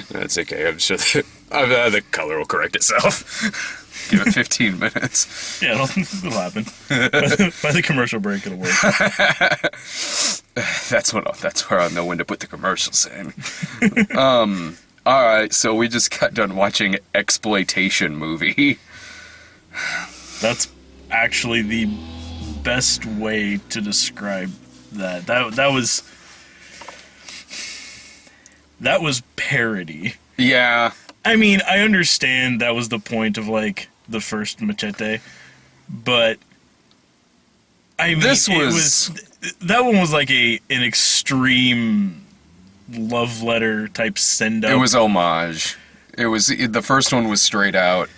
That's okay. I'm sure the color will correct itself. Give it 15 minutes. Yeah, it'll happen. By the commercial break, it'll work. That's where I'll know when to put the commercials in. Alright, so we just got done watching Exploitation Movie. That's actually the best way to describe that. That was parody. Yeah. I mean, I understand that was the point of, like, the first Machete, but I mean, that one was like an extreme love letter type send-up. It was homage. The first one was straight out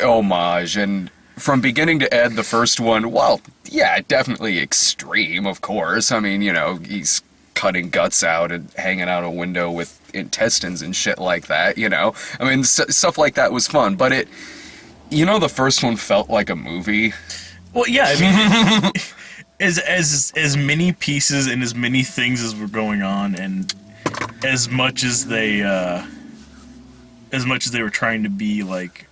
homage, and from beginning to end, the first one, well, yeah, definitely extreme, of course. I mean, he's cutting guts out and hanging out a window with intestines and shit like that, I mean, stuff like that was fun, but the first one felt like a movie. Well, yeah, I mean, as many pieces and as many things as were going on, and as much as they were trying to be like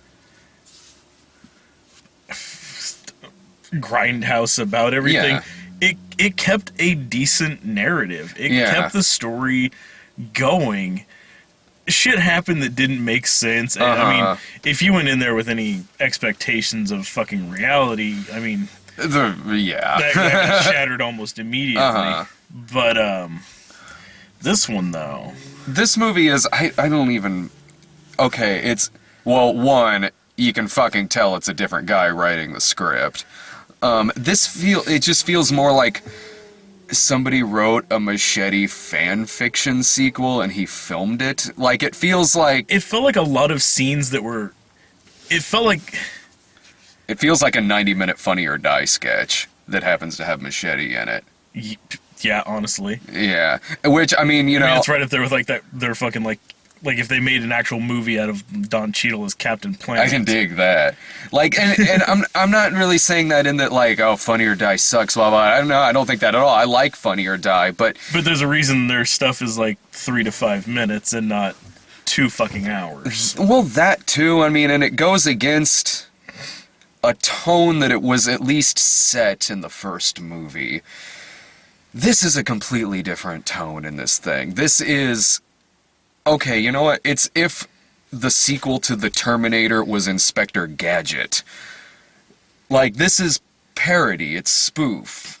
grindhouse about everything, it kept a decent narrative. It kept the story going. Shit happened that didn't make sense. And, I mean, if you went in there with any expectations of fucking reality, I mean, that got shattered almost immediately. But this one, though, this movie is I don't even. Okay, it's one, you can fucking tell it's a different guy writing the script. It just feels more like somebody wrote a Machete fan fiction sequel and he filmed it. Like, it feels like... It felt like a lot of scenes that were... It felt like... It feels like a 90-minute Funny or Die sketch that happens to have Machete in it. Yeah, honestly. Yeah. Which, I mean, it's right up there with, like, that... They're fucking, like if they made an actual movie out of Don Cheadle as Captain Planet. I can dig that. Like, and I'm not really saying that in that, like, oh, Funny or Die sucks, blah, blah. I don't think that at all. I like Funny or Die, but... But there's a reason their stuff is, like, 3 to 5 minutes and not 2 fucking hours. Well, that, too. I mean, and it goes against a tone that it was at least set in the first movie. This is a completely different tone in this thing. This is... Okay, you know what? It's if the sequel to The Terminator was Inspector Gadget. Like, this is parody. It's spoof.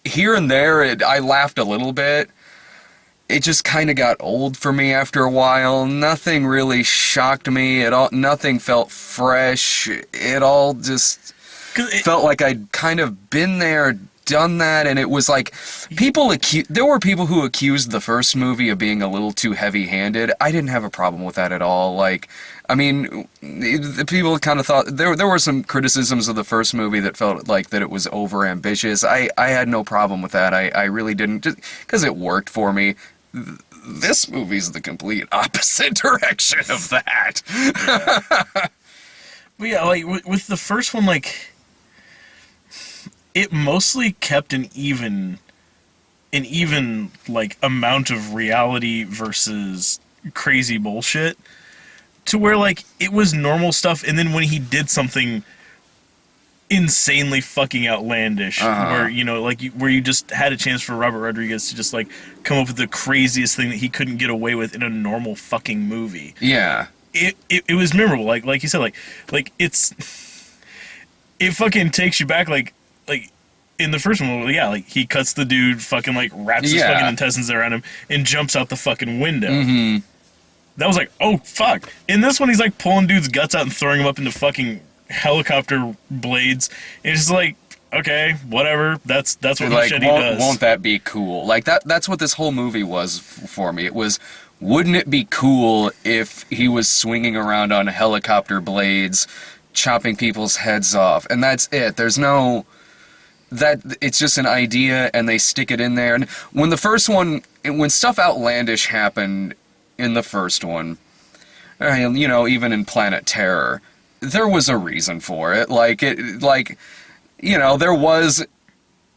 Here and there, I laughed a little bit. It just kind of got old for me after a while. Nothing really shocked me at all. Nothing felt fresh. It all just felt like I'd kind of been there, done that, and it was like there were people who accused the first movie of being a little too heavy-handed. I didn't have a problem with that at all. Like, I mean, the people kind of thought there were some criticisms of the first movie that felt like that it was over-ambitious. I had no problem with that. I really didn't, just because it worked for me. This movie's the complete opposite direction of that. Yeah. But yeah, like with the first one, like, it mostly kept an even like amount of reality versus crazy bullshit, to where like it was normal stuff, and then when he did something insanely fucking outlandish, where where you just had a chance for Robert Rodriguez to just like come up with the craziest thing that he couldn't get away with in a normal fucking movie. Yeah. It was memorable, like you said, like it fucking takes you back, like in the first one, yeah, like he cuts the dude, fucking like wraps his fucking intestines around him and jumps out the fucking window. Mm-hmm. That was like, oh fuck. In this one, he's like pulling dudes' guts out and throwing them up into fucking helicopter blades. And it's just like, okay, whatever. That's what Machete does. Won't that be cool? Like that's what this whole movie was for me. It was, wouldn't it be cool if he was swinging around on helicopter blades, chopping people's heads off? And that's it. There's no... it's just an idea, and they stick it in there. And when stuff outlandish happened in the first one, even in Planet Terror, there was a reason for it. There was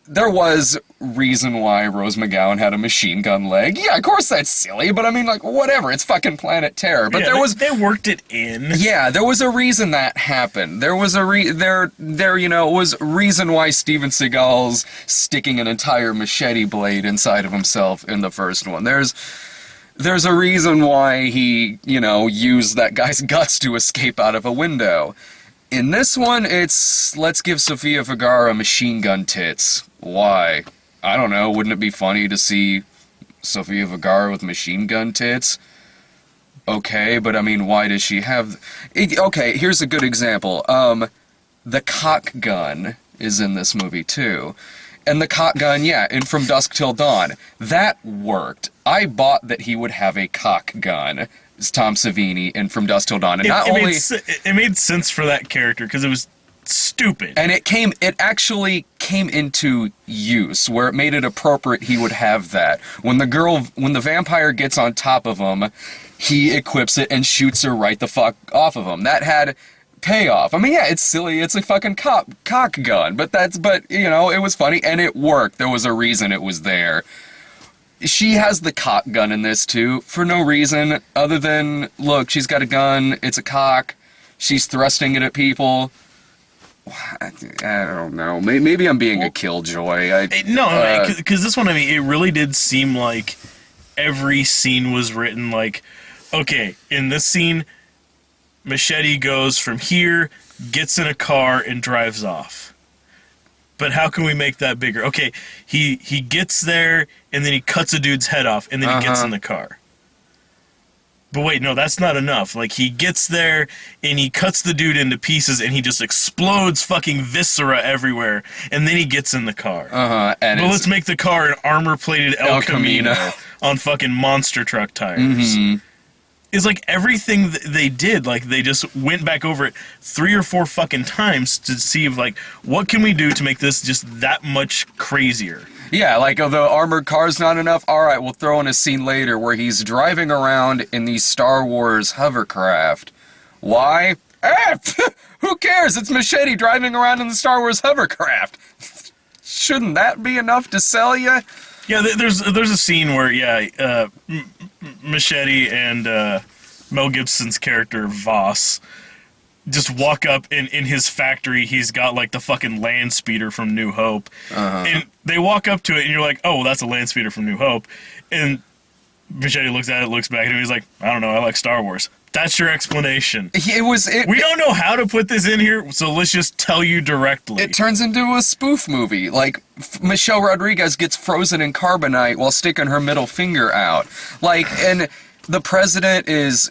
there was reason why Rose McGowan had a machine gun leg. Yeah, of course that's silly, but I mean, like, whatever. It's fucking Planet Terror. But they worked it in. Yeah, there was a reason that happened. There was a was reason why Steven Seagal's sticking an entire machete blade inside of himself in the first one. There's a reason why he, used that guy's guts to escape out of a window. In this one, it's, let's give Sofia Vergara machine gun tits. Why? I don't know, wouldn't it be funny to see Sofia Vergara with machine gun tits? Okay, but I mean, why does she have... Okay, here's a good example. The cock gun is in this movie, too. And the cock gun, in From Dusk Till Dawn, that worked. I bought that he would have a cock gun. It's Tom Savini in From Dusk Till Dawn. And it made sense for that character, because it was stupid. And it actually came into use, where it made it appropriate he would have that. When the vampire gets on top of him, he equips it and shoots her right the fuck off of him. That had payoff. I mean, yeah, it's silly. It's a fucking cock gun, but it was funny and it worked. There was a reason it was there. She has the cock gun in this too, for no reason other than, look, she's got a gun, it's a cock, she's thrusting it at people. I don't know. Maybe I'm being a killjoy. No, because this one, I mean, it really did seem like every scene was written like, okay, in this scene, Machete goes from here, gets in a car, and drives off. But how can we make that bigger? Okay, he gets there, and then he cuts a dude's head off, and then he gets in the car. But wait, no, that's not enough. Like, he gets there, and he cuts the dude into pieces, and he just explodes fucking viscera everywhere, and then he gets in the car. But let's make the car an armor-plated El Camino on fucking monster truck tires. Mm-hmm. It's like everything they did, like, they just went back over it 3 or 4 fucking times to see if, like, what can we do to make this just that much crazier? Yeah, like, oh, the armored car's not enough? Alright, we'll throw in a scene later where he's driving around in these Star Wars hovercraft. Why? Who cares? It's Machete driving around in the Star Wars hovercraft. Shouldn't that be enough to sell you? Yeah, there's a scene where, Machete and Mel Gibson's character, Voss, just walk up in his factory. He's got, like, the fucking land speeder from New Hope. And they walk up to it, and you're like, oh, well, that's a land speeder from New Hope. And Machete looks at it, looks back at him, he's like, I don't know, I like Star Wars. That's your explanation. We don't know how to put this in here, so let's just tell you directly. It turns into a spoof movie. Like, Michelle Rodriguez gets frozen in carbonite while sticking her middle finger out. Like, and the president is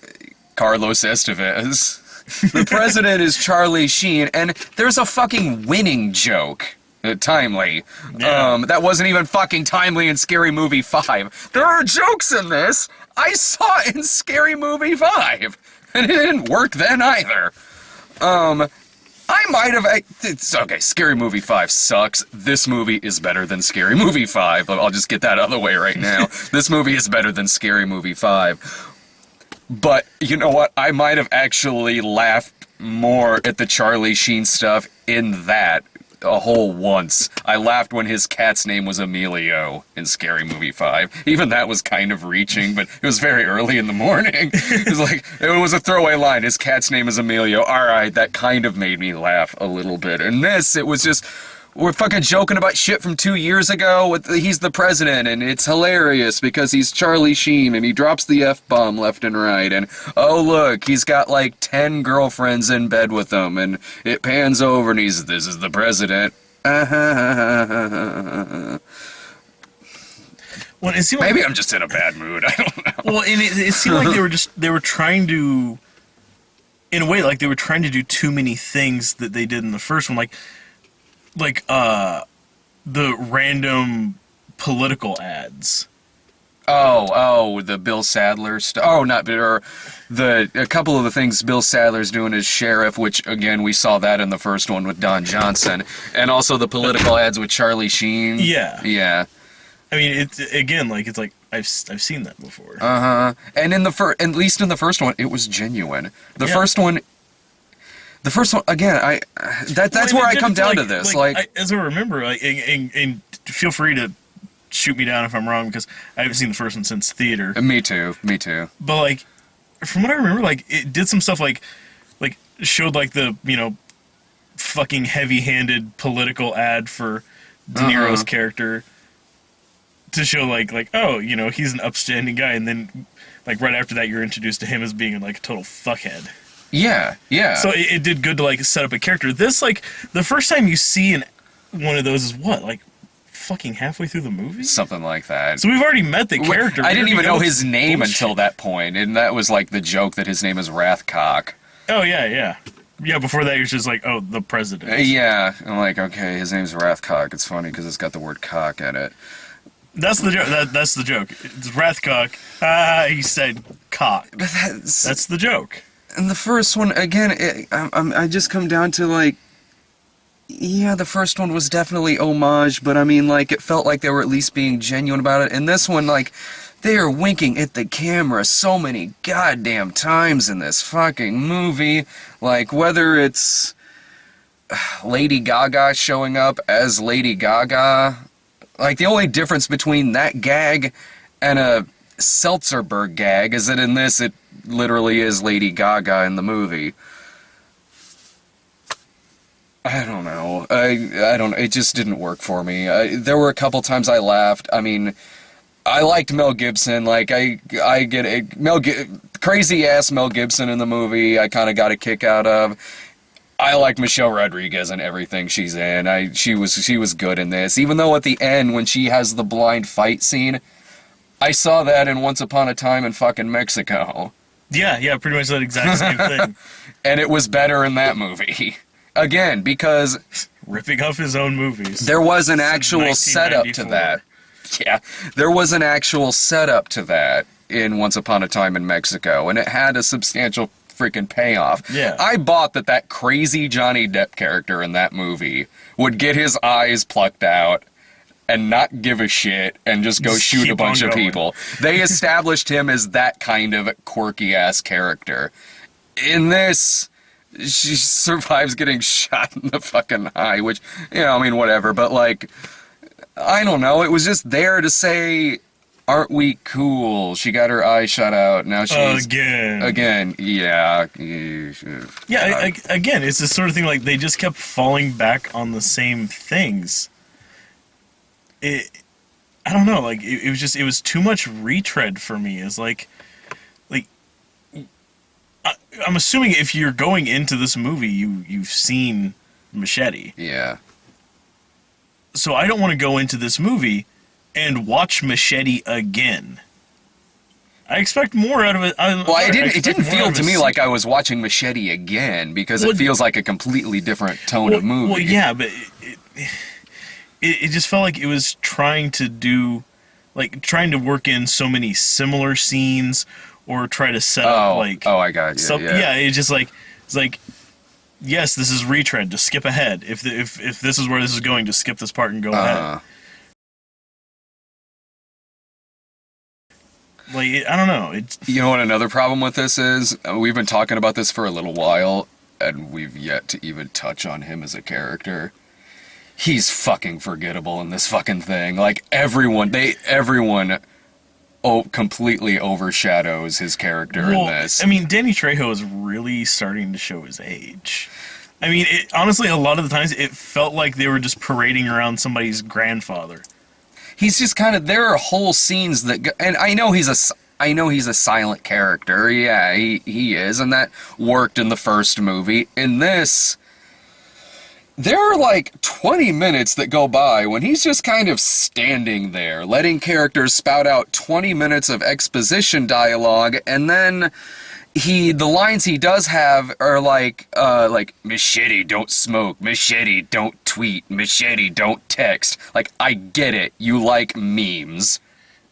Carlos Estevez. The president is Charlie Sheen, and there's a fucking winning joke. Timely. Yeah. That wasn't even fucking timely in Scary Movie 5. There are jokes in this I saw in Scary Movie 5, and it didn't work then either. I might have... It's okay, Scary Movie 5 sucks. This movie is better than Scary Movie 5. I'll just get that out of the way right now. This movie is better than Scary Movie 5. But, you know what? I might have actually laughed more at the Charlie Sheen stuff in that a whole once. I laughed when his cat's name was Emilio in Scary Movie 5. Even that was kind of reaching, but it was very early in the morning. It was a throwaway line. His cat's name is Emilio. Alright, that kind of made me laugh a little bit. And this, it was just... We're fucking joking about shit from 2 years ago. He's the president, and it's hilarious because he's Charlie Sheen, and he drops the F-bomb left and right, and oh look, he's got like 10 girlfriends in bed with him, and it pans over, and this is the president. Well, it seemed Maybe I'm just in a bad mood, I don't know. Well, and it seemed like they were trying to, in a way, like they were trying to do too many things that they did in the first one, like the random political ads. Oh, the Bill Sadler stuff. Oh, a couple of the things Bill Sadler's doing as sheriff, which, again, we saw that in the first one with Don Johnson. And also the political ads with Charlie Sheen. Yeah. Yeah. I mean, it's like, I've seen that before. And at least in the first one, it was genuine. The first one, again, that's where I come down to this. As I remember, in feel free to shoot me down if I'm wrong, because I haven't seen the first one since theater. Me too. But, like, from what I remember, like, it did some stuff like showed, like, the, fucking heavy-handed political ad for De Niro's character to show, like, oh, he's an upstanding guy, and then, like, right after that, you're introduced to him as being, like, a total fuckhead. Yeah. So it did good to, like, set up a character. This, like, the first time you see one of those is what, like, fucking halfway through the movie? Something like that. So we've already met the character. I didn't even know his name until that point, and that was, like, the joke that his name is Wrathcock. Oh, yeah. Yeah, before that, you're just like, oh, the president. Yeah. I'm like, okay, his name's Wrathcock. It's funny because it's got the word cock in it. That's the joke. That's the joke. It's Wrathcock. He said cock. But that's the joke. And the first one, again, I just come down to, like, yeah, the first one was definitely homage, but I mean, like, it felt like they were at least being genuine about it. And this one, like, they are winking at the camera so many goddamn times in this fucking movie. Like, whether it's Lady Gaga showing up as Lady Gaga. Like, the only difference between that gag and a Seltzerberg gag is that in this, it literally is Lady Gaga in the movie. I don't know. I don't. It just didn't work for me. There were a couple times I laughed. I mean, I liked Mel Gibson. Like, I get it. Crazy ass Mel Gibson in the movie. I kind of got a kick out of. I like Michelle Rodriguez and everything she's in. She was good in this. Even though at the end when she has the blind fight scene, I saw that in Once Upon a Time in fucking Mexico. Yeah, pretty much that exact same thing. And it was better in that movie. Again, because ripping off his own movies. There was an actual setup to that. Yeah, there was an actual setup to that in Once Upon a Time in Mexico, and it had a substantial freaking payoff. Yeah. I bought that crazy Johnny Depp character in that movie would get his eyes plucked out and not give a shit and just go shoot a bunch of people. They established him as that kind of quirky-ass character. In this, she survives getting shot in the fucking eye, which, I mean, whatever, but, like, I don't know, it was just there to say, aren't we cool? She got her eye shot out, now she's... Again, yeah. Yeah, again, it's the sort of thing, like, they just kept falling back on the same things. I don't know, like, it was too much retread for me. It's like, I'm assuming if you're going into this movie, you've seen Machete. Yeah. So I don't want to go into this movie and watch Machete again. I expect more out of it. It didn't feel to me like I was watching Machete again, because it feels like a completely different tone of movie. Well, yeah, but it just felt like it was trying to work in so many similar scenes, or try to set up, like... Oh, I got you, yeah, it's just like... It's like, yes, this is retread, just skip ahead. If this is where this is going, just skip this part and go ahead. Like, I don't know. You know what another problem with this is? We've been talking about this for a little while, and we've yet to even touch on him as a character. He's fucking forgettable in this fucking thing. Like, everyone completely overshadows his character in this. I mean, Danny Trejo is really starting to show his age. I mean, honestly, a lot of the times, it felt like they were just parading around somebody's grandfather. He's just kind of... There are whole scenes that... And I know he's a silent character. Yeah, he is, and that worked in the first movie. In this... There are like 20 minutes that go by when he's just kind of standing there, letting characters spout out 20 minutes of exposition dialogue, and then the lines he does have are like, Machete, don't smoke, Machete, don't tweet, Machete, don't text. Like, I get it, you like memes.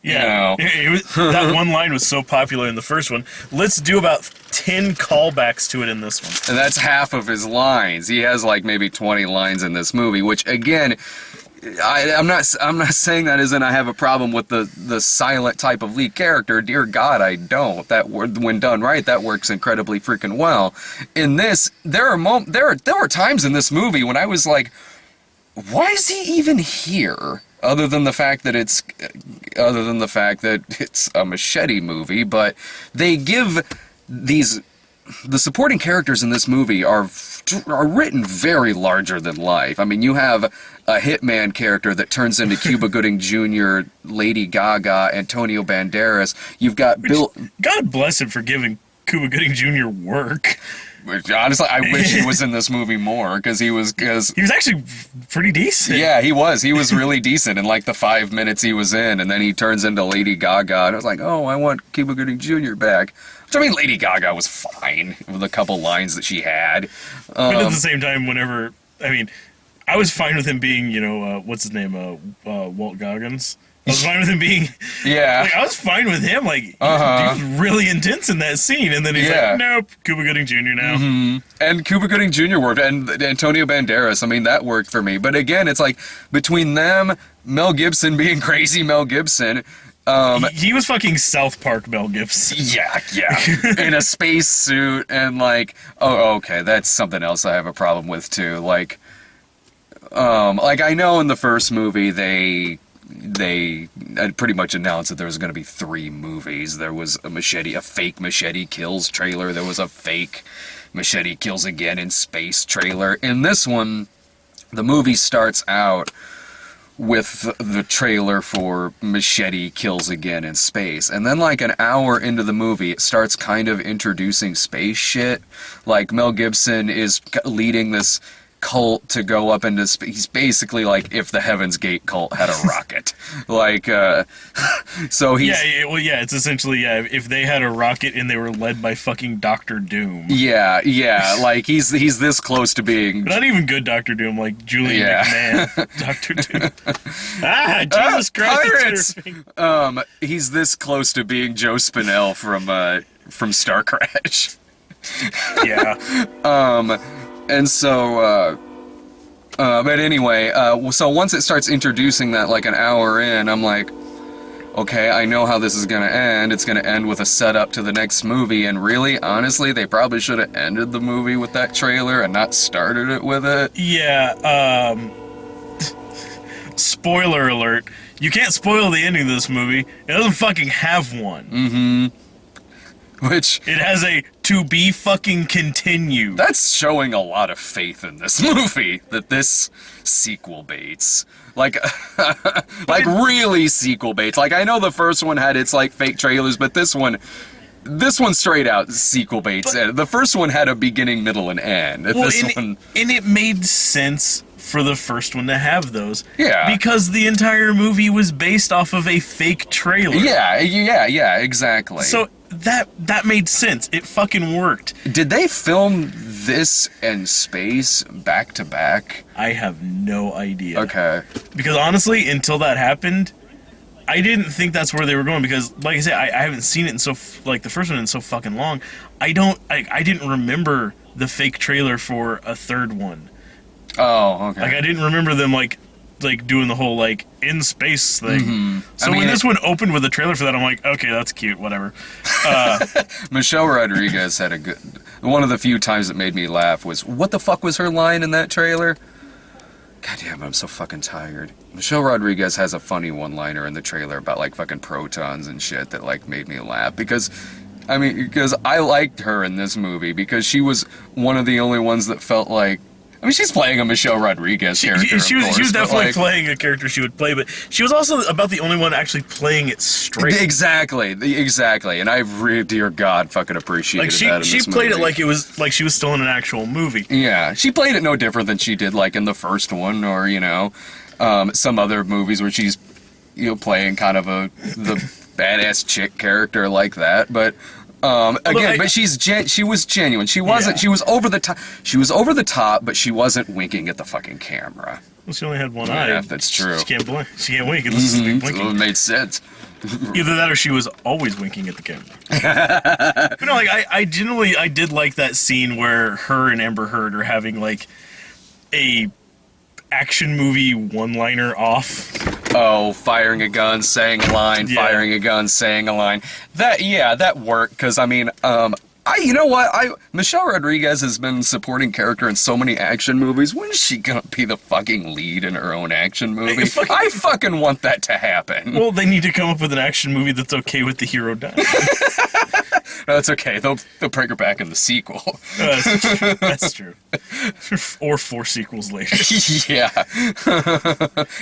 Yeah, that one line was so popular in the first one. Let's do about 10 callbacks to it in this one. And that's half of his lines. He has like maybe 20 lines in this movie, which again, I'm not saying that as in I have a problem with the silent type of lead character. Dear God, I don't. That when done right, that works incredibly freaking well. In this, there were times in this movie when I was like, why is he even here? other than the fact that it's a Machete movie, but they give the supporting characters in this movie are written very larger than life. I mean, you have a hitman character that turns into Cuba Gooding Jr., Lady Gaga, Antonio Banderas. You've got Bill. God bless him for giving Cuba Gooding Jr. work. Which, honestly, I wish he was in this movie more, because he was actually pretty decent. Yeah, he was. He was really decent in like the 5 minutes he was in, and then he turns into Lady Gaga, and I was like, oh, I want Cuba Gooding Jr. back. Which, I mean, Lady Gaga was fine with a couple lines that she had. But at the same time, I was fine with him being, what's his name, Walt Goggins. I was fine with him being... Yeah. Like, I was fine with him. Like, he was really intense in that scene. And then he's like, nope, Cuba Gooding Jr. now. Mm-hmm. And Cuba Gooding Jr. worked. And Antonio Banderas, I mean, that worked for me. But again, it's like, between them, Mel Gibson being crazy Mel Gibson... he was fucking South Park Mel Gibson. Yeah. In a space suit, and like, oh, okay, that's something else I have a problem with, too. Like I know in the first movie, they pretty much announced that there was going to be 3 movies. There was a fake Machete Kills trailer. There was a fake Machete Kills Again in Space trailer. In this one, the movie starts out with the trailer for Machete Kills Again in Space. And then like an hour into the movie, it starts kind of introducing space shit. Like Mel Gibson is leading this cult to go up into space. He's basically like if the Heaven's Gate cult had a rocket. Like, so he's... Yeah, it's essentially, if they had a rocket and they were led by fucking Doctor Doom. Yeah, like he's this close to being... But not even good Doctor Doom, like Julian McMahon. Doctor Doom. Jesus Christ. Pirates! He's this close to being Joe Spinell from Star Crash. Yeah. And so, but anyway, so once it starts introducing that like an hour in, I'm like, okay, I know how this is going to end. It's going to end with a setup to the next movie, and really, honestly, they probably should have ended the movie with that trailer and not started it with it. Yeah, spoiler alert. You can't spoil the ending of this movie. It doesn't fucking have one. Mm-hmm. Which... It has a to be fucking continued. That's showing a lot of faith in this movie, that this sequel baits. Like, really sequel baits. Like, I know the first one had its, like, fake trailers, but this one straight out sequel baits. The first one had a beginning, middle, and end. And it made sense for the first one to have those. Yeah. Because the entire movie was based off of a fake trailer. Yeah, exactly. So that made sense. It fucking worked. Did they film this and Space back to back? I have no idea. Okay. Because honestly, until that happened, I didn't think that's where they were going, because like I said, I haven't seen it in the first one in so fucking long. I didn't remember the fake trailer for a third one. Oh, okay. Like, I didn't remember them like doing the whole like in space thing. Mm-hmm. So when this one opened with a trailer for that, I'm like, okay, that's cute, whatever. Michelle Rodriguez had one of the few times that made me laugh was, what the fuck was her line in that trailer? God damn it, I'm so fucking tired. Michelle Rodriguez has a funny one-liner in the trailer about like fucking protons and shit that like made me laugh, because I liked her in this movie because she was one of the only ones that felt like, I mean, she's playing a Michelle Rodriguez character. She was definitely playing a character she would play, but she was also about the only one actually playing it straight. Exactly. And I really, dear God, fucking appreciated that in this movie. She played it like it was like she was still in an actual movie. Yeah, she played it no different than she did like in the first one, or some other movies where she's playing kind of the badass chick character like that, but. But she was genuine. She wasn't. Yeah. She was over the top. She was over the top, but she wasn't winking at the fucking camera. Well, she only had one eye. Yeah, that's true. She can't blink. She can't wink unless she's blinking. So it made sense. Either that or she was always winking at the camera. But no, like I did like that scene where her and Amber Heard are having like a action movie one-liner off. Oh, firing a gun, saying a line, firing a gun, saying a line. That worked, because, I mean, You know what? Michelle Rodriguez has been supporting character in so many action movies. When is she gonna be the fucking lead in her own action movie? I fucking want that to happen. Well, they need to come up with an action movie that's okay with the hero dying. No, it's okay. They'll bring her back in the sequel. That's true. Or 4 sequels later. Yeah.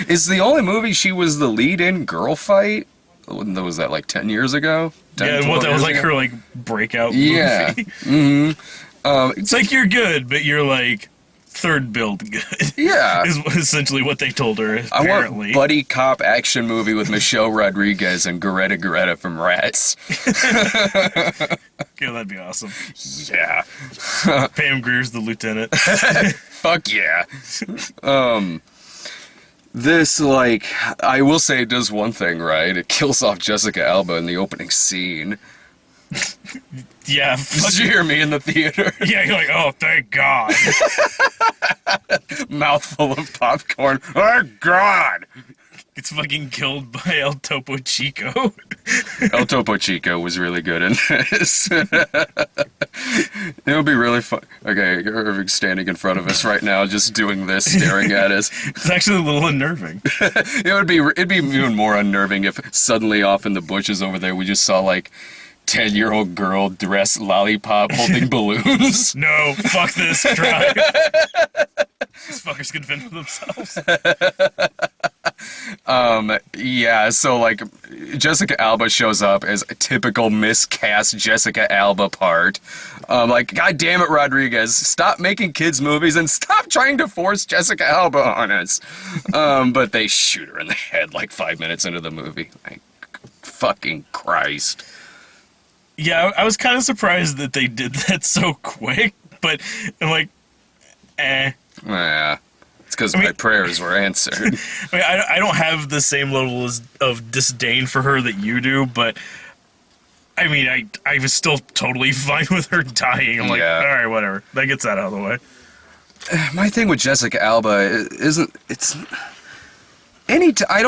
Is the only movie she was the lead in Girl Fight? Was that like 10 years ago? 10, that was like ago? her like breakout movie. Yeah. Mm-hmm. It's like you're good, but you're like third build good. Yeah. Is essentially what they told her, apparently. I want buddy cop action movie with Michelle Rodriguez and Greta from Rats. Okay, that'd be awesome. Yeah. Pam Grier's the lieutenant. Fuck yeah. This, like, I will say it does one thing right. It kills off Jessica Alba in the opening scene. Yeah. Did you hear me in the theater? Yeah, you're like, oh, thank God. Mouthful of popcorn. Oh, God! Gets fucking killed by El Topo Chico. El Topo Chico was really good in this. It would be really fun. Okay, Irving's standing in front of us right now, just doing this, staring at us. It's actually a little unnerving. It'd be even more unnerving if suddenly off in the bushes over there we just saw like 10-year-old girl dressed lollipop holding balloons. No, fuck this. Drive. These fuckers can fend for themselves. Yeah, so like Jessica Alba shows up as a typical miscast Jessica Alba part. Like, God damn it, Rodriguez, stop making kids movies and stop trying to force Jessica Alba on us. But they shoot her in the head like 5 minutes into the movie. Like, fucking Christ. Yeah, I was kind of surprised that they did that so quick, but I'm like, Yeah. It's because my prayers were answered. I mean, I don't have the same level of disdain for her that you do, but I mean, I was still totally fine with her dying. I'm like, all right, whatever. That gets that out of the way. My thing with Jessica Alba I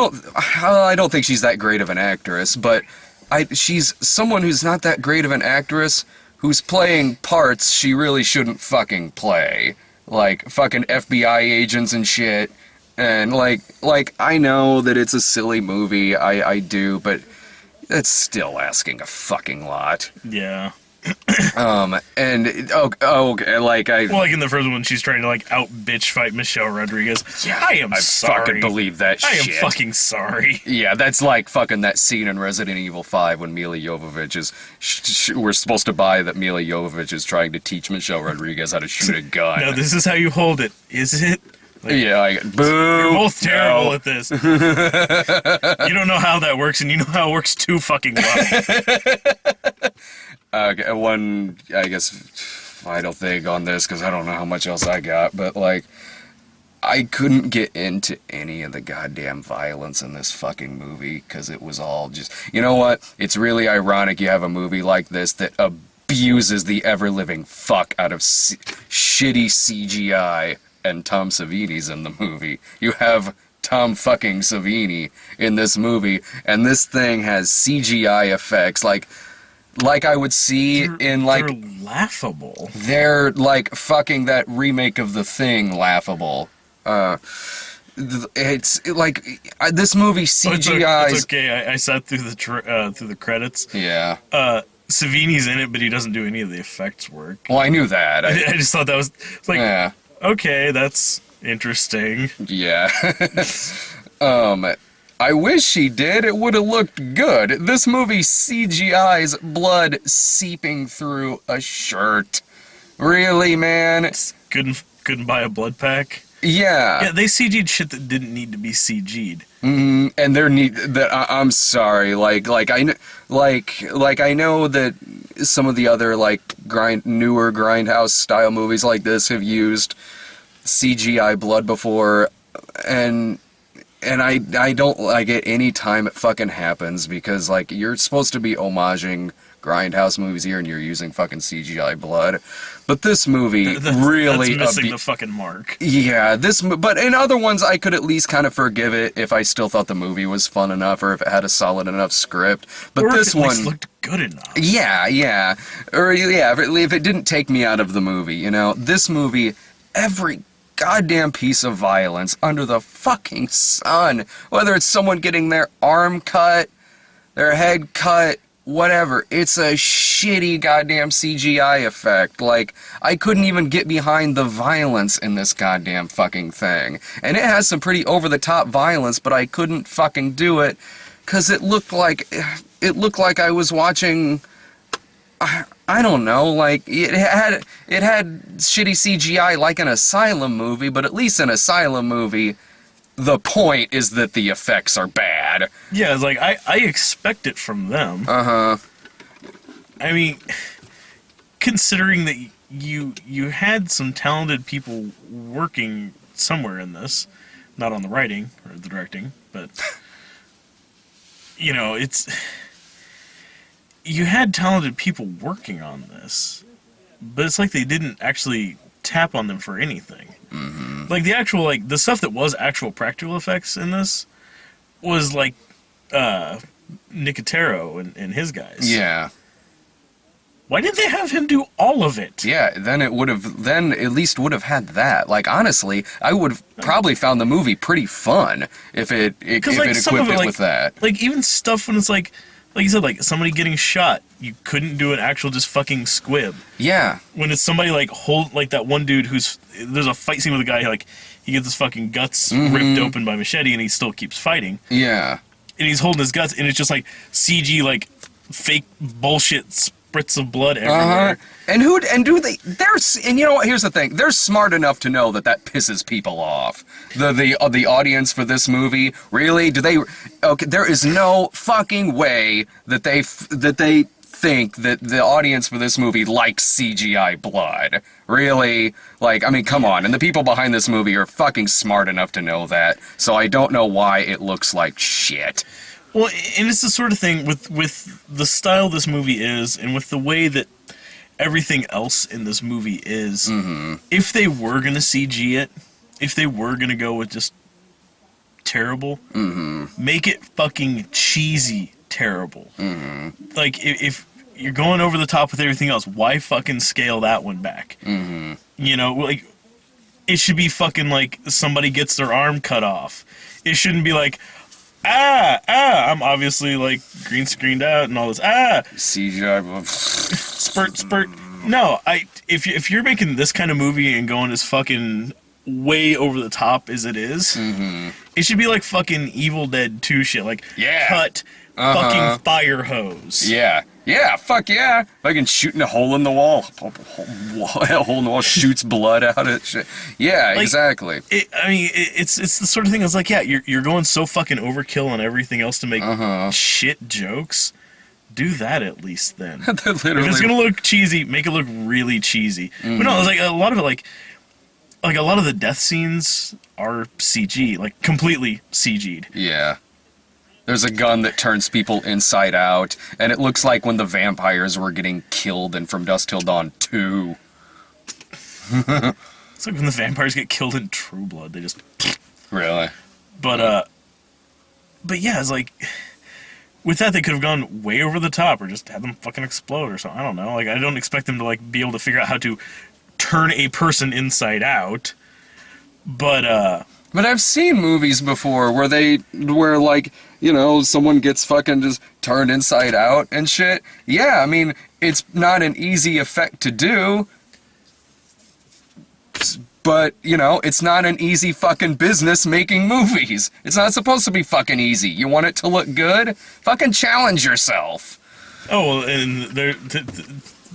don't think she's that great of an actress, but she's someone who's not that great of an actress who's playing parts she really shouldn't fucking play. Like, fucking FBI agents and shit. And, like, I know that it's a silly movie, I do, but it's still asking a fucking lot. Yeah. And, okay, like, Well, like in the first one, she's trying to, like, out-bitch fight Michelle Rodriguez. Yeah, I am sorry. I fucking believe that shit. I am fucking sorry. Yeah, that's like fucking that scene in Resident Evil 5 when Mila Jovovich is... we're supposed to buy that Mila Jovovich is trying to teach Michelle Rodriguez how to shoot a gun. No, this is how you hold it, is it? Like, yeah, boo! You're both terrible at this. You don't know how that works, and you know how it works too fucking well. One, I guess, final thing on this, because I don't know how much else I got, but, like, I couldn't get into any of the goddamn violence in this fucking movie, because it was all just... You know what? It's really ironic you have a movie like this that abuses the ever-living fuck out of shitty CGI, and Tom Savini's in the movie. You have Tom fucking Savini in this movie, and this thing has CGI effects, like I would see in, like... They're laughable. They're, like, fucking that remake of The Thing laughable. It's, like, this movie CGI... It's okay, I sat through the credits. Yeah. Savini's in it, but he doesn't do any of the effects work. Well, I knew that. I just thought that was... like, yeah. Okay, that's interesting. Yeah. I wish he did. It would have looked good. This movie CGI's blood seeping through a shirt. Really, man? Couldn't buy a blood pack? Yeah. Yeah, they CG'd shit that didn't need to be CG'd. Mm-hmm. And I'm sorry. I know that some of the other like newer grindhouse style movies like this have used CGI blood before, and I don't like it any time it fucking happens, because like you're supposed to be homaging grindhouse movies here and you're using fucking CGI blood. But this movie really... That's missing the fucking mark. Yeah, but in other ones, I could at least kind of forgive it if I still thought the movie was fun enough or if it had a solid enough script. But or this if it one looked good enough. Yeah. Or if it didn't take me out of the movie, you know. This movie, every goddamn piece of violence under the fucking sun, whether it's someone getting their arm cut, their head cut, whatever, it's a shitty goddamn CGI effect. Like, I couldn't even get behind the violence in this goddamn fucking thing. And it has some pretty over-the-top violence, but I couldn't fucking do it, because it looked like I was watching... I don't know, like, it had shitty CGI like an Asylum movie, but at least an Asylum movie, the point is that the effects are bad. Yeah, it's like, I expect it from them. Uh-huh. I mean, considering that you had some talented people working somewhere in this, not on the writing or the directing, but, you know, you had talented people working on this, but it's like they didn't actually tap on them for anything. Mm-hmm. Like, the actual, like, the stuff that was actual practical effects in this was, like, Nicotero and his guys. Yeah. Why didn't they have him do all of it? Yeah, then at least would have had that. Like, honestly, I would have probably found the movie pretty fun if it equipped it with that. Like, even stuff when it's like you said, like, somebody getting shot, you couldn't do an actual just fucking squib. Yeah. When it's somebody, like, like that one dude there's a fight scene with a guy, like, he gets his fucking guts ripped open by Machete and he still keeps fighting. Yeah. And he's holding his guts and it's just, like, CG, like, fake bullshit spritz of blood everywhere. And and you know what, here's the thing, they're smart enough to know that pisses people off. The audience for this movie, really, there is no fucking way that they think that the audience for this movie likes CGI blood. Really? Like, I mean, come on. And the people behind this movie are fucking smart enough to know that, so I don't know why it looks like shit. Well, and it's the sort of thing with the style this movie is, and with the way that everything else in this movie is, if they were going to CG it, if they were going to go with just terrible, make it fucking cheesy terrible. Like, if you're going over the top with everything else, why fucking scale that one back? You know, like, it should be fucking like somebody gets their arm cut off. It shouldn't be like... I'm obviously, like, green screened out and all this, CGI... spurt. No, if you're making this kind of movie and going as fucking way over the top as it is, it should be like fucking Evil Dead 2 shit, like, cut fucking fire hose. Yeah, fuck yeah. Fucking shooting a hole in the wall. A hole in the wall shoots blood out of shit. Yeah, like, exactly. It's the sort of thing that's like, yeah, you're going so fucking overkill on everything else to make shit jokes. Do that at least then. If it's gonna look cheesy, make it look really cheesy. But no, it's like a lot of it, like a lot of the death scenes are CG, like completely CG'd. Yeah. There's a gun that turns people inside out, and it looks like when the vampires were getting killed in From Dusk Till Dawn 2. It's like when the vampires get killed in True Blood, they just... Really? But yeah, it's like... With that, they could have gone way over the top, or just had them fucking explode or something. I don't know. Like, I don't expect them to, like, be able to figure out how to turn a person inside out. But I've seen movies before where like, you know, someone gets fucking just turned inside out and shit. Yeah, I mean, it's not an easy effect to do. But, you know, it's not an easy fucking business making movies. It's not supposed to be fucking easy. You want it to look good? Fucking challenge yourself. Oh, well, and they're...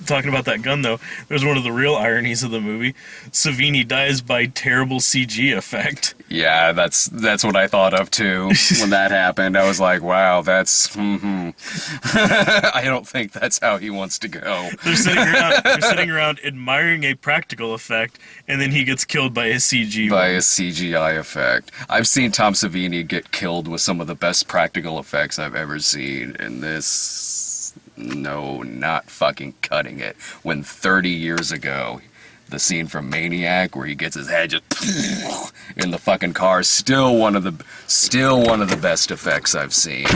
Talking about that gun, though, there's one of the real ironies of the movie. Savini dies by terrible CG effect. Yeah, that's what I thought of, too, when that happened. I was like, wow, that's... I don't think that's how he wants to go. They're sitting around admiring a practical effect, and then he gets killed by a CG By a CGI effect. I've seen Tom Savini get killed with some of the best practical effects I've ever seen, and this... no, not fucking cutting it. When 30 years ago, the scene from Maniac where he gets his head just in the fucking car, still one of the best effects I've seen.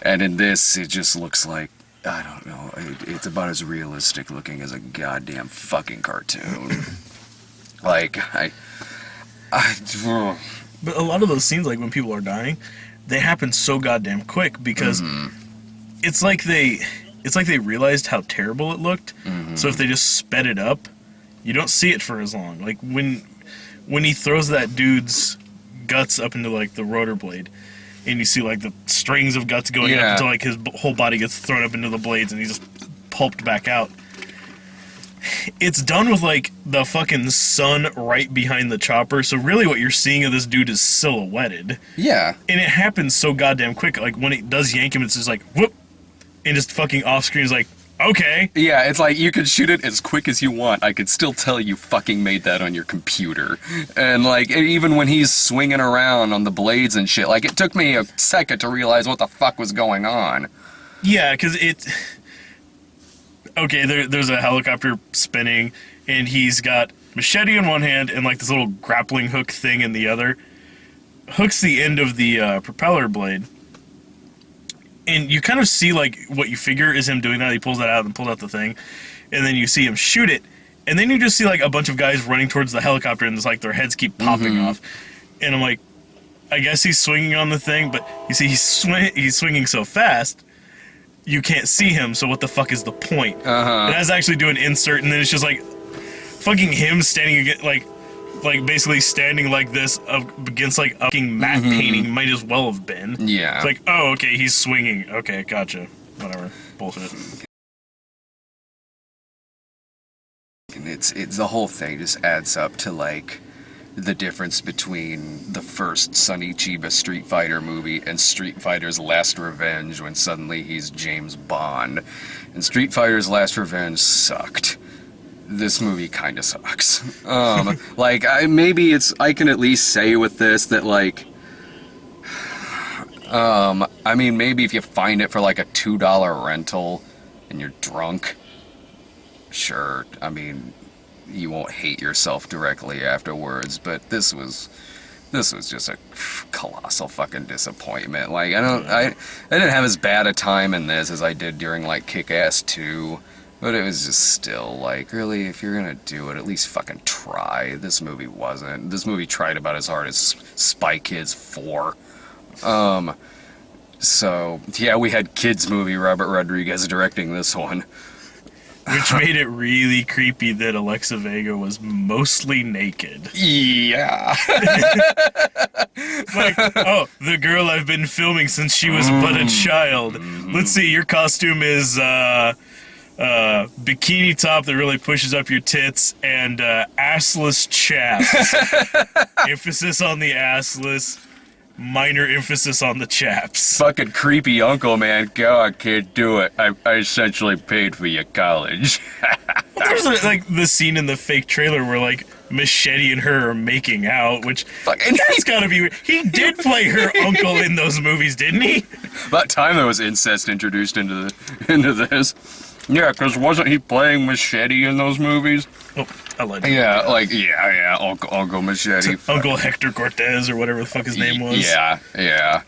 And in this, it just looks like, I don't know, it's about as realistic looking as a goddamn fucking cartoon. Like, But a lot of those scenes, like when people are dying, they happen so goddamn quick because it's like they realized how terrible it looked. So if they just sped it up, you don't see it for as long. Like when he throws that dude's guts up into like the rotor blade, and you see like the strings of guts going up until like his whole body gets thrown up into the blades, and he's just pulped back out. It's done with like the fucking sun right behind the chopper, so really what you're seeing of this dude is silhouetted. Yeah. And it happens so goddamn quick. Like when it does yank him, it's just like whoop, and just fucking off screen is like, okay. Yeah, it's like you could shoot it as quick as you want. I could still tell you fucking made that on your computer. And like even when he's swinging around on the blades and shit, like it took me a second to realize what the fuck was going on. Yeah, because okay, there's a helicopter spinning, and he's got Machete in one hand and like this little grappling hook thing in the other. Hooks the end of the propeller blade, and you kind of see like what you figure is him doing that. He pulls that out and pulls out the thing, and then you see him shoot it, and then you just see like a bunch of guys running towards the helicopter, and it's like their heads keep popping off, and I'm like, I guess he's swinging on the thing, but you see he's swinging so fast. You can't see him, so what the fuck is the point? It has to actually do an insert, and then it's just like fucking him standing against, like basically standing like this against like a fucking matte painting might as well have been. Yeah. It's like, oh, okay, he's swinging. Okay, gotcha. Whatever. Bullshit. And it's the whole thing just adds up to like the difference between the first Sonny Chiba Street Fighter movie and Street Fighter's Last Revenge, when suddenly he's James Bond. And Street Fighter's Last Revenge sucked. This movie kind of sucks. Like, I can at least say with this that, like, I mean, maybe if you find it for like a $2 rental and you're drunk, sure, I mean, you won't hate yourself directly afterwards, but this was just a colossal fucking disappointment. Like, I didn't have as bad a time in this as I did during like Kick-Ass 2, but it was just still like, really, if you're gonna do it, at least fucking try. This movie wasn't. This movie tried about as hard as Spy Kids 4. So yeah, we had kids movie Robert Rodriguez directing this one. Which made it really creepy that Alexa Vega was mostly naked. Yeah. Like, oh, the girl I've been filming since she was but a child. Let's see, your costume is bikini top that really pushes up your tits and assless chaps. Emphasis on the assless. Minor emphasis on the chaps. Fucking creepy uncle, man. God, can't do it. I essentially paid for your college. Well, there's like the scene in the fake trailer where like Machete and her are making out, which that's gotta be weird. He did play her uncle in those movies, didn't he? About time there was incest introduced into this. Yeah, because wasn't he playing Machete in those movies? Oh, allegedly. Yeah, like, yeah, Uncle Machete. Uncle Hector Cortez or whatever the fuck his name was. Yeah.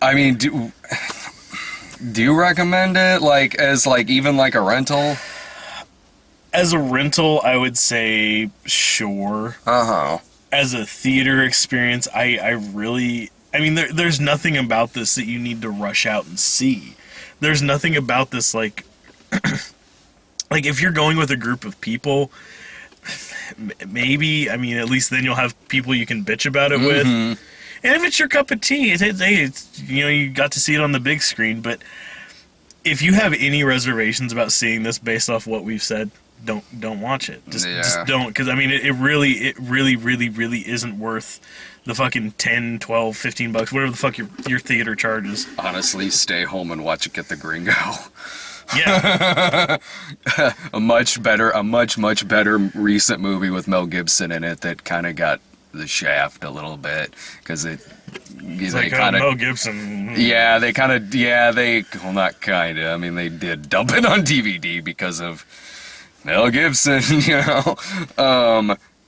I mean, do you recommend it, like, as, like, even, like, a rental? As a rental, I would say sure. As a theater experience, I mean, there's nothing about this that you need to rush out and see. There's nothing about this, like, like, if you're going with a group of people, maybe, I mean, at least then you'll have people you can bitch about it with. And if it's your cup of tea, it's, you know, you got to see it on the big screen. But if you have any reservations about seeing this based off what we've said, don't watch it. Just don't, because, I mean, it really isn't worth the fucking 10, 12, 15 bucks, whatever the fuck your theater charges. Honestly, stay home and watch it Get the Gringo. Yeah. a much better recent movie with Mel Gibson in it that kind of got the shaft a little bit because they like kind of Mel Gibson. Yeah, they kind of well, not kind of. I mean, they did dump it on DVD because of Mel Gibson,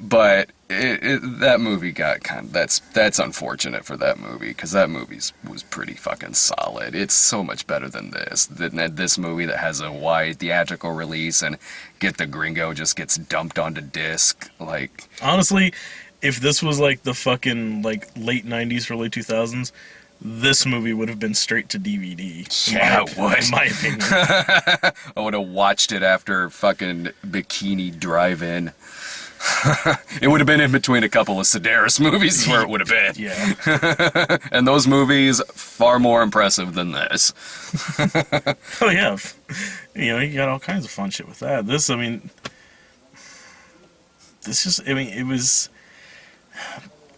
but that movie got kind of that's unfortunate for that movie because that movie was pretty fucking solid. It's so much better than this movie that has a wide theatrical release and Get the Gringo just gets dumped onto disc. Like, honestly, if this was like the fucking like late 90s, early 2000s, this movie would have been straight to DVD. Yeah, it would. In my opinion. I would have watched it after fucking Bikini Drive-In. It would have been in between a couple of Sedaris movies is where it would have been. Yeah. And those movies, far more impressive than this. Oh, yeah. You got all kinds of fun shit with that. This it was...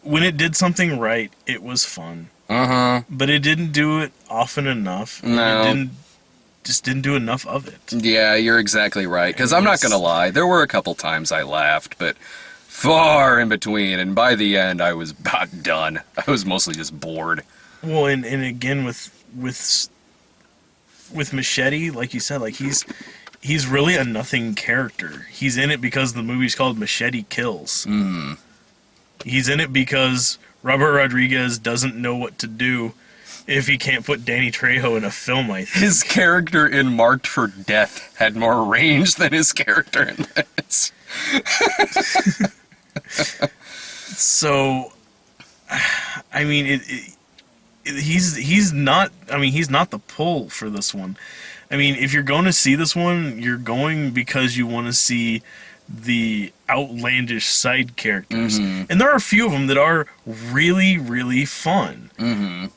When it did something right, it was fun. Uh-huh. But it didn't do it often enough. No. It just didn't do enough of it. Yeah, you're exactly right. Because I'm not going to lie, there were a couple times I laughed, but far in between. And by the end, I was about done. I was mostly just bored. Well, and again, with Machete, like you said, like he's really a nothing character. He's in it because the movie's called Machete Kills. Mm. He's in it because Robert Rodriguez doesn't know what to do if he can't put Danny Trejo in a film, I think. His character in Marked for Death had more range than his character in this. So, I mean, he's not the pull for this one. I mean, if you're going to see this one, you're going because you want to see the outlandish side characters. Mm-hmm. And there are a few of them that are really, really fun. Mm-hmm.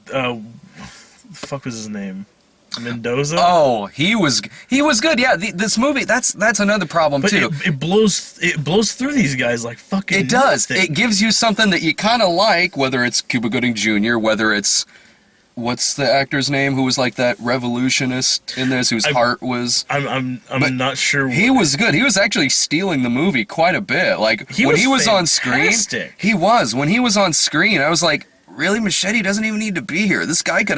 The fuck was his name? Mendoza? Oh, he was good. Yeah, this movie, that's another problem, but too. It blows through these guys like fucking It does. nothing. It gives you something that you kind of like, whether it's Cuba Gooding Jr., whether it's... What's the actor's name who was like that revolutionist in this, whose heart was... I'm not sure. He was good. He was actually stealing the movie quite a bit. Like, when he was on screen... He was. When he was on screen, I was like, really? Machete doesn't even need to be here. This character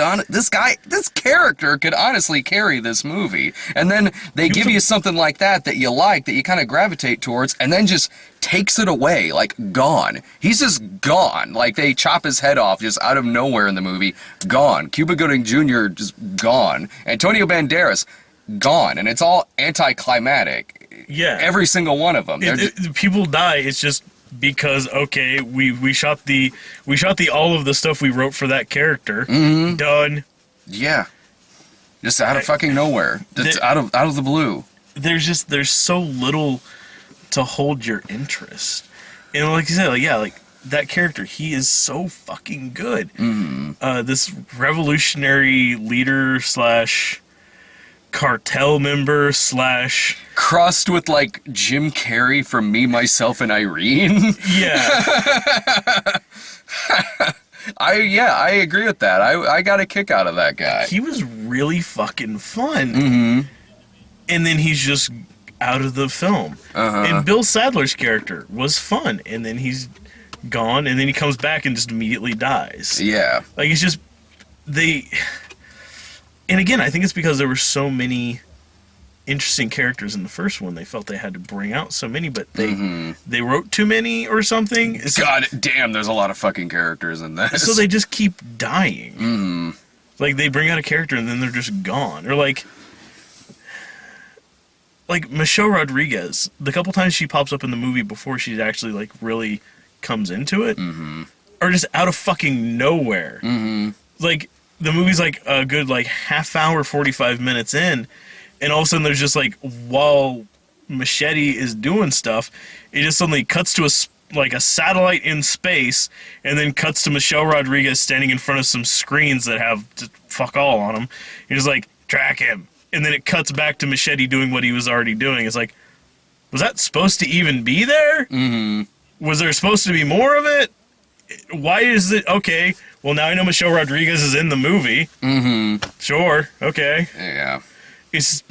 could honestly carry this movie. And then they give you something like that you like, that you kind of gravitate towards, and then just takes it away, like, gone. He's just gone. Like, they chop his head off just out of nowhere in the movie. Gone. Cuba Gooding Jr. just gone. Antonio Banderas, gone. And it's all anticlimactic. Yeah. Every single one of them. People die, it's just... Because okay, we shot the all of the stuff we wrote for that character. Mm-hmm. Done. Yeah, just out of fucking nowhere. Just out of the blue. There's so little to hold your interest, and like you said, like that character, he is so fucking good. Mm-hmm. This revolutionary leader / cartel member / crossed with like Jim Carrey from Me, Myself, and Irene. Yeah. I agree with that. I got a kick out of that guy. He was really fucking fun. Mm-hmm. And then he's just out of the film. Uh-huh. And Bill Sadler's character was fun, and then he's gone, and then he comes back and just immediately dies. Yeah. Like, it's just... And again, I think it's because there were so many interesting characters in the first one. They felt they had to bring out so many, but they wrote too many or something. God damn, there's a lot of fucking characters in this. So they just keep dying. Mm-hmm. Like, they bring out a character and then they're just gone. Or like Michelle Rodriguez, the couple times she pops up in the movie before she actually like really comes into it, are just out of fucking nowhere. Mm-hmm. Like, the movie's like a good like half hour, 45 minutes in, and all of a sudden there's just like, while Machete is doing stuff, it just suddenly cuts to a satellite in space, and then cuts to Michelle Rodriguez standing in front of some screens that have just fuck all on them. You're just like, track him. And then it cuts back to Machete doing what he was already doing. It's like, was that supposed to even be there? Mm-hmm. Was there supposed to be more of it? Why is it... Okay, well, now I know Michelle Rodriguez is in the movie. Mm-hmm. Sure, okay. Yeah. It's...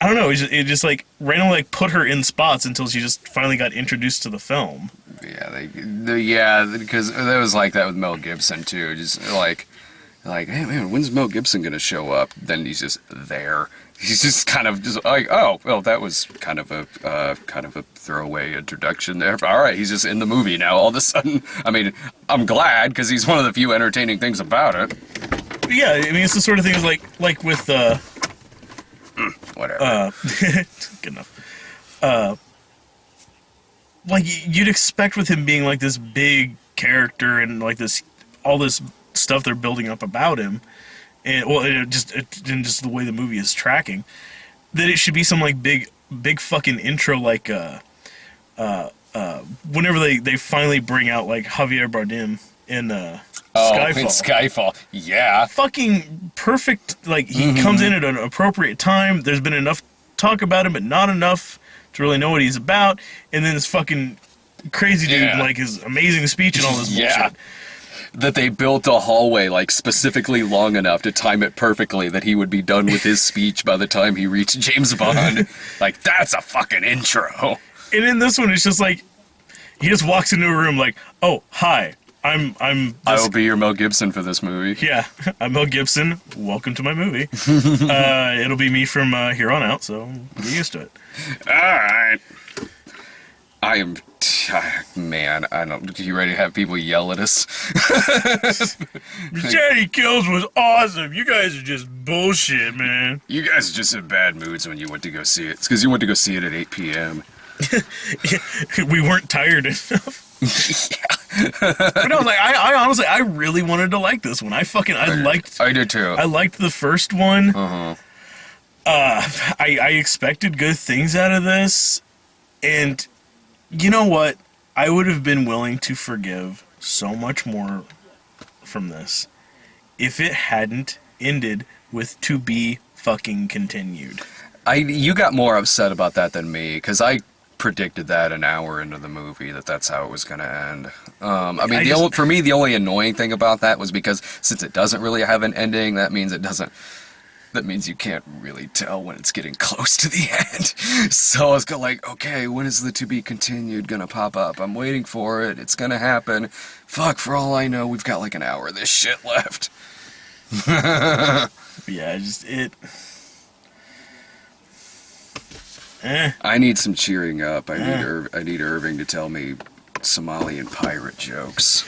I don't know. It just like randomly like put her in spots until she just finally got introduced to the film. Yeah, because that was like that with Mel Gibson too. Just like, hey man, when's Mel Gibson gonna show up? Then he's just there. He's just kind of just like, oh, well, that was kind of a throwaway introduction there. But all right, he's just in the movie now. All of a sudden, I mean, I'm glad because he's one of the few entertaining things about it. Yeah, I mean, it's the sort of thing is like with whatever. Good enough. Like you'd expect with him being like this big character and like all this stuff they're building up about him, and just the way the movie is tracking, that it should be some like big fucking intro like whenever they finally bring out like Javier Bardem in Skyfall. In Skyfall, yeah. Fucking perfect. Like he comes in at an appropriate time. There's been enough talk about him, but not enough to really know what he's about. And then this fucking crazy dude, like his amazing speech and all this bullshit. That they built a hallway like specifically long enough to time it perfectly that he would be done with his speech by the time he reached James Bond. Like, that's a fucking intro. And in this one, it's just like he just walks into a room like, oh, hi. I will be your Mel Gibson for this movie. Yeah, I'm Mel Gibson. Welcome to my movie. It'll be me from here on out, so get used to it. All right. I am, man. I don't. You ready to have people yell at us? Machete Kills was awesome. You guys are just bullshit, man. You guys are just in bad moods when you went to go see it. It's because you went to go see it at 8 p.m. We weren't tired enough. But no, like I honestly, I really wanted to like this one. I did too. I liked the first one. I expected good things out of this, and you know what? I would have been willing to forgive so much more from this if it hadn't ended with "to be fucking continued." You got more upset about that than me because I predicted that an hour into the movie that's how it was going to end. I mean, for me, the only annoying thing about that was because since it doesn't really have an ending, that means you can't really tell when it's getting close to the end. So I was like, okay, when is the to be continued gonna pop up? I'm waiting for it. It's gonna happen. Fuck, for all I know, we've got like an hour of this shit left. Yeah, I need some cheering up. I need Irving to tell me Somalian pirate jokes.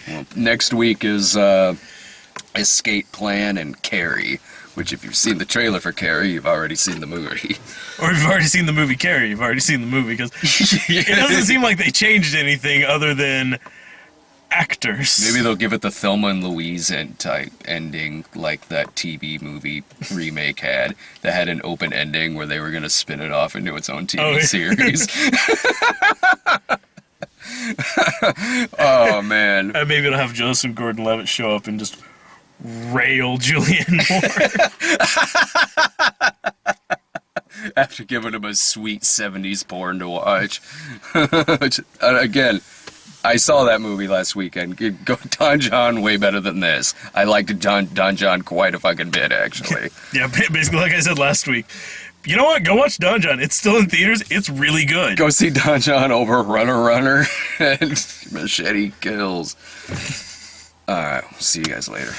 Well, next week is Escape Plan and Carrie, which if you've seen the trailer for Carrie, you've already seen the movie. Or if you've already seen the movie Carrie, you've already seen the movie, because it doesn't seem like they changed anything other than actors. Maybe they'll give it the Thelma and Louise type ending like that TV movie remake had, that had an open ending where they were going to spin it off into its own TV series. Oh, man. Maybe it'll have Joseph Gordon-Levitt show up and just rail Julianne Moore. After giving him a sweet 70s porn to watch. Again, I saw that movie last weekend. Don John way better than this. I liked Don John quite a fucking bit, actually. Yeah, basically like I said last week. You know what? Go watch Don John. It's still in theaters. It's really good. Go see Don John over Runner and Machete Kills. Alright, see you guys later.